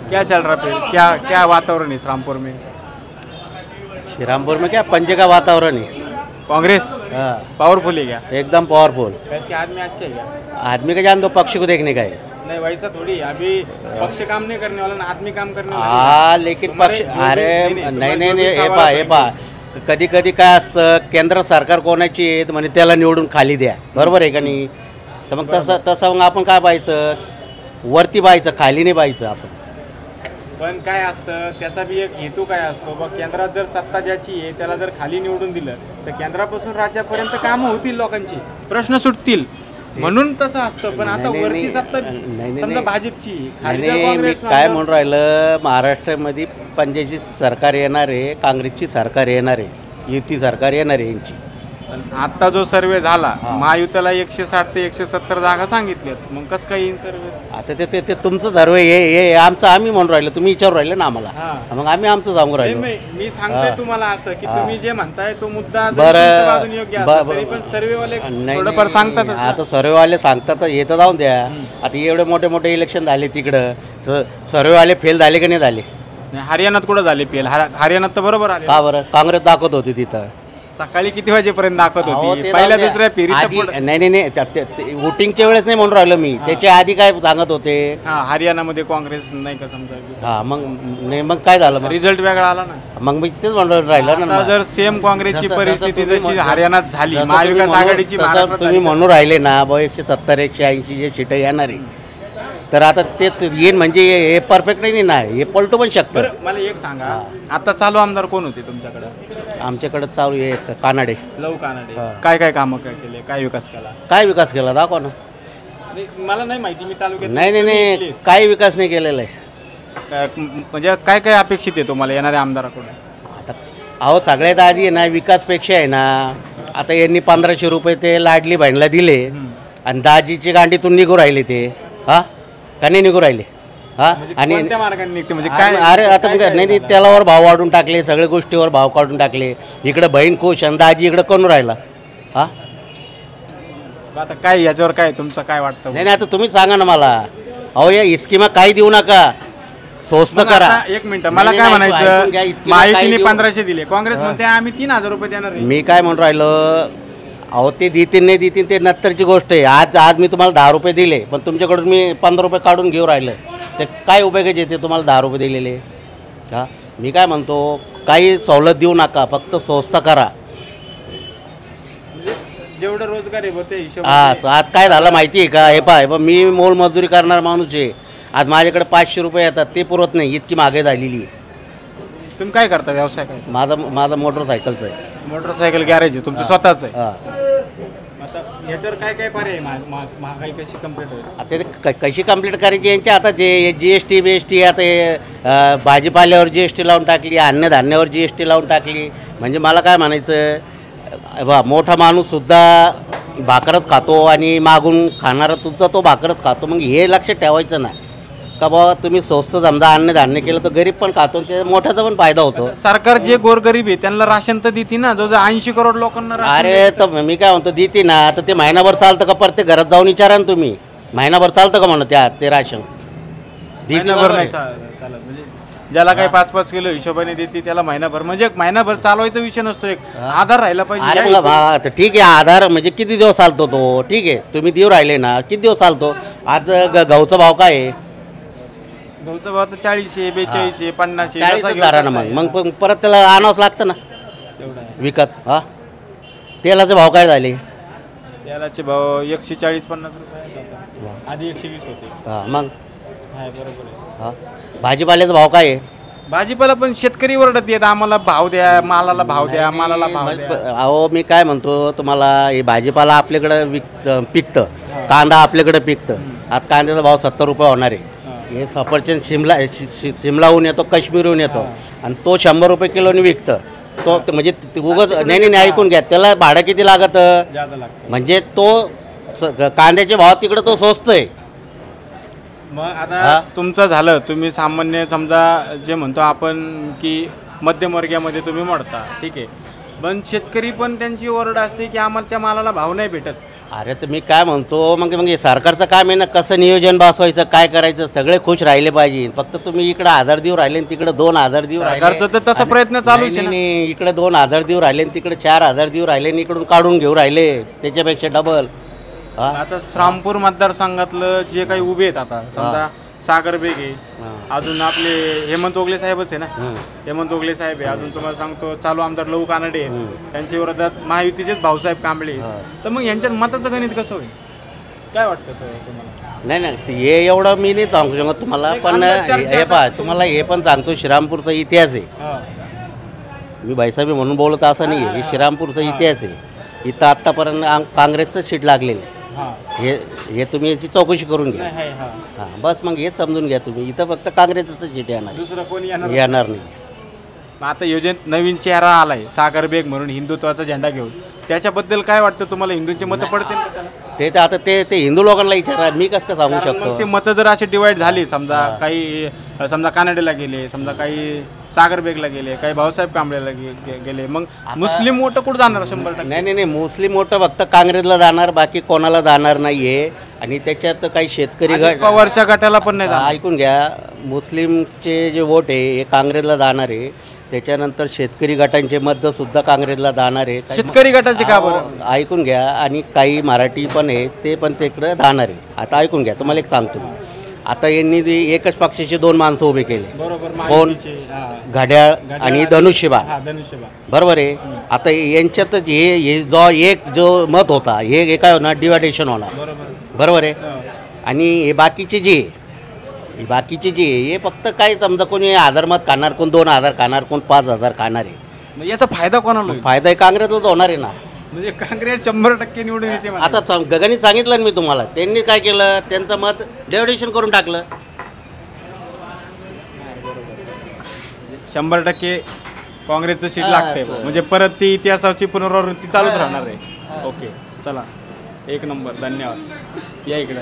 क्या चल रहा फिर, क्या क्या वातावरण है रामपुर में? श्रीरामपुर में क्या पंजे का वातावरण है। कांग्रेस हाँ, पावरफुल है क्या? एकदम पावरफुल। वैसे आदमी अच्छे है क्या? आदमी का जान दो, पक्ष को देखने का है। नहीं वैसा थोड़ी है। अभी पक्ष काम नहीं करने वाला ना, आदमी काम करने वाला हाँ लेकिन पक्ष, अरे नाही हे पा कधी कधी काय असतं, केंद्र सरकार कोणाची आहे म्हणजे त्याला निवडून खाली द्या, बरोबर आहे का नाही? तर मग तसं तसं मग आपण काय पाहायचं, वरती पाहायचं, खाली नाही पाहायचं आपण. पण काय असतं त्याचा बी एक हेतू काय असतो बघ, केंद्रात जर सत्ता ज्याची आहे त्याला जर खाली निवडून दिलं तर केंद्रापासून राज्यापर्यंत कामं होतील, लोकांची प्रश्न सुटतील, म्हणून तसं असतं. पण आता वरती सत्ता समजा भाजपची, खाली जर काँग्रेस, मी काय म्हणून राहिलं, महाराष्ट्रामध्ये पंजाबची सरकार येणार आहे, काँग्रेसची सरकार येणार आहे, युती सरकार येणार आहे यांची. आता जो सर्वे झाला महायुतीला 160 ते 170 जागा सांगितल्यात, मग कसं काय येईल सर्वे? आता ते ते तुमचं सर्वे हे आमचं आम्ही म्हणून राहिलो, तुम्ही विचारू राहिले ना आम्हाला, मग आम्ही आमचं सांगू राहिलो. मी सांगतोय तुम्हाला असं की तुम्ही जे म्हणताय तो मुद्दा बरं योग्य असतो, तरी पण सर्वेवाले थोडंफार सांगतात. आता सर्वेवाले सांगतात हे तर जाऊन द्या. आता एवढे मोठे मोठे इलेक्शन झाले तिकडं, तर सर्वेवाले फेल झाले की नाही झाले? हरियाणात कुठं झाले फेल? हरियाणात तर बरोबर आले. का बरं? काँग्रेस दाखवत होती तिथं सकाळी किती वाजेपर्यंत दाखवत होती? पहिल्या दुसऱ्या फेरीच्या नाही वोटिंगच्या वेळेस नाही म्हणून राहिलो मी, त्याच्या आधी काय सांगत होते? हरियाणामध्ये काँग्रेस नाही का समजा? हा मग नाही, मग काय झालं? रिझल्ट वेगळा आला ना. मग मी तेच म्हणून राहिलं ना, जर सेम काँग्रेसची परिस्थिती जशी हरियाणात झाली, महाविकास आघाडीची, तुम्ही म्हणून राहिले ना 170 180 जे सीट येणार आहे, तर आता ते येईन म्हणजे हे परफेक्ट नाही ना, हे पलटू पण शकतं. मला एक सांगा, आता चालू आमदार कोण होते तुमच्याकडे? आमच्याकडे चालू आहे कानाडे. लव कानाडे. काय काय कामं काय केले, काय विकास केला? काय विकास केला दाखवा ना. मला नाही माहिती, मी तालुक्यात नाही काही विकास नाही केलेला आहे. म्हणजे काय काय अपेक्षित आहे तुम्हाला येणाऱ्या आमदाराकडून? आता अहो सगळ्यात आधी आहे ना विकासपेक्षा आहे ना, आता यांनी 1500 रुपये ते लाडली बहिणीला दिले आणि दाजीची गांडीतून निघू राहिले ते, हा का नाही निघू राहिले? हा आणि मार्गाने निघते म्हणजे काय? अरे आता नाही त्यालावर भाव वाढून टाकले, सगळ्या गोष्टीवर भाव काढून टाकले. इकडे बहीण खुश आणि दाजी इकडे करून राहिला. हा आता काय याच्यावर काय तुमचं काय वाटतं? नाही आता तुम्ही सांगा ना मला. अहो या इस्कीमा काही देऊ नका, स्वस्त करा. एक मिनिट, मला काय म्हणायचं, महायुतीने 1500 दिले, काँग्रेस म्हणते आम्ही 3000 रुपये देणार. मी काय म्हणून राहिलो, अहो ते देतील नाही देतील ते नंतरची गोष्ट आहे. आज मी तुम्हाला 10 रुपये दिले, पण तुमच्याकडून मी 15 रुपये काढून घेऊ राहिलं, ते काय उपयोगाचे येते तुम्हाला 10 रुपये दिलेले? हा मी काय म्हणतो, काही सवलत देऊ नका, फक्त स्वस्त करा. जेवढं रोजगार आहे ते हिशोब. आज काय झालं माहिती आहे का? हे पाय मी मोलमजुरी करणार माणूस आहे, आज माझ्याकडे 500 रुपये येतात, ते पुरत नाही, इतकी महागाई झालेली आहे. तुम्ही काय करता व्यवसाय? काय? माझा मोटरसायकलचं आहे. मोटरसायकल गॅरेज आहे तुमचं स्वतःच आहे? आता याच्यावर काय काय पर्याय? महागाई कशी कंप्लीट होईल? आता कशी कंप्लीट करायची यांची? आता जे GST BST, आता भाजीपाल्यावर GST लावून टाकली, अन्नधान्यावर GST लावून टाकली. म्हणजे मला काय म्हणायचं, मोठा माणूससुद्धा भाकरच खातो आणि मागून खाणारा सुद्धा तो भाकरच खातो. मग हे लक्षात ठेवायचं ना का बाबा तुम्ही स्वस्त समजा अन्नधान्य केलं तर गरीब पण खातो, ते मोठ्याचा पण फायदा होतो. सरकार जे गोरगरीब आहे त्यांना राशन तर देते ना, जो 80 करोड लोकांना. अरे तर मी काय म्हणतो देते ना, तर ते महिनाभर चालतं का? प्रत्येक घरात जाऊन विचारा ना तुम्ही, महिनाभर चालतं का म्हणून ते राशन? महिनाभर नाही चालत. म्हणजे ज्याला काही 5-5 किलो हिशोबाने देते त्याला महिनाभर, म्हणजे महिनाभर चालवायचा विषय नसतो, एक आधार राहिला पाहिजे. ठीक आहे, आधार म्हणजे किती दिवस चालतो तो? ठीक आहे तुम्ही देऊ राहिले ना, किती दिवस चालतो? आज गहूचा भाव काय आहे? गहूचा भाव तर 40, 42, 50 मग परत त्याला आणावंच लागतं ना विकत. हा तेलाचे भाव काय झाले? तेलाचे भाव 140-50 रुपये, आधी 120 होते. हा मग बरोबर आहे. भाजीपाल्याचा भाव काय आहे? भाजीपाला पण शेतकरी ओरडत येत, आम्हाला भाव द्या, मालाला भाव द्या, मालाला भाव द्या. अहो मी काय म्हणतो तुम्हाला, हे भाजीपाला आपल्याकडं पिकतं, कांदा आपल्याकडे पिकतं. आज कांद्याचा भाव 70 रुपये होणार आहे. हे सफरचंद शिमलाहून येतो, काश्मीरहून येतो आणि तो 100 रुपये किलोने विकतं. तो म्हणजे उगत नाही ऐकून घ्या, त्याला भाडं किती लागतं? म्हणजे तो कांद्याचे भाव तिकडं तो स्वस्त आहे. मग आता तुमचं झालं, तुम्ही सामान्य समजा जे म्हणतो आपण की मध्यमवर्गीयामध्ये तुम्ही मोडता, ठीक आहे, पण शेतकरी पण त्यांची ओरड असते की आमच्या मालाला भाव नाही भेटत. अरे तर मी काय म्हणतो, मग हे सरकारचं काम आहे ना, कसं नियोजन बसवायचं, काय करायचं, सगळे खुश राहिले पाहिजे. फक्त तुम्ही इकडे 1000 देऊ राहिले आणि तिकडे 2000 देऊ राहिले. सरकारचं तर तसा प्रयत्न चालूच आहे ना. नाही, इकडे 2000 देऊ राहिले आणि तिकडे 4000 देऊ राहिले आणि इकडून काढून घेऊ राहिले, त्याच्यापेक्षा डबल. आता श्रामपूर मतदारसंघातलं जे काही उभे आहेत आता समजा सागर बेग आहे, अजून आपले हेमंत ओगले साहेबच आहे ना, हेमंत ओगले साहेब आहे, अजून तुम्हाला सांगतो चालू आमदार लहू कानडे आहे, त्यांच्या विरोधात महायुतीचेच भाऊसाहेब कांबळे. तर मग यांच्यात मताचं गणित कसं होईल, काय वाटतं तुम्हाला? नाही हे एवढं मी नाही सांगू शकत तुम्हाला, पण हे पहा तुम्हाला हे पण सांगतो, श्रीरामपूरचा इतिहास आहे. मी भाईसाहेब म्हणून बोलत असं नाही, हे श्रीरामपूरचा इतिहास आहे. इथं आत्तापर्यंत काँग्रेसचं सीट लागलेलं आहे. हे तुम्ही याची चौकशी करून घ्या. हां बस, मग हेच समजून घ्या तुम्ही, इथं फक्त काँग्रेसचं सीट येणार, दुसरं कोणी येणार नाही. आता योजनेत नवीन चेहरा आलाय सागर बेग म्हणून, हिंदुत्वाचा झेंडा घेऊन, त्याच्याबद्दल काय वाटतं तुम्हाला? हिंदूंचे मतं पडतील का त्याला? ते तर आता ते हिंदू लोकांना विचारा, मी कसं सांगू शकतो. ते मतं जर असे डिवाइड झाली, समजा काही समजा कानडेला गेले, समजा काही सागर बेगला गेले, काही भाऊसाहेब कांबळेला गेले, मग मुस्लिम वोट कुठं जाणार? 100%. नाही मुस्लिम वोट फक्त काँग्रेसला जाणार, बाकी कोणाला जाणार नाहीये. आणि त्याच्यात काही शेतकरी गट, पवारच्या गटाला पण नाही जाणार. ऐकून घ्या, मुस्लिमचे जे वोट आहे हे काँग्रेसला जाणार आहे. त्याच्यानंतर शेतकरी गटांचे मतं सुद्धा काँग्रेसला जाणार आहे. शेतकरी गटाचे का बरं? ऐकून घ्या, आणि काही मराठी पण आहे ते पण तिकडे जाणार आहे. आता ऐकून घ्या, तुम्हाला एक सांगतो मी, आता यांनी एकच पक्षाचे 2 माणसं उभे केले, कोण? घड्याळ आणि धनुष्यबाण, बरोबर आहे. आता यांच्यात जो मत होता हे काय होणार, डिवायडेशन होणार, बरोबर आहे. आणि हे बाकीचे जे हे फक्त काय समजा, कोणी 1000 मत खाणार, कोण 2000 खाणार, कोण 5000 खाणार आहे. याचा फायदा कोणाला होईल? फायदा काँग्रेसलाच होणार आहे ना. म्हणजे काँग्रेस 100% निवडून येते. आता गगनीत सांगितलं मी तुम्हाला, त्यांनी काय केलं, त्यांचं मत डिव्हायडेशन करून टाकलं. 100% काँग्रेसचं सीट लागते, म्हणजे परत ती इतिहासाची पुनरावृत्ती चालूच राहणार आहे. ओके, चला, 1 नंबर, धन्यवाद. या इकडे.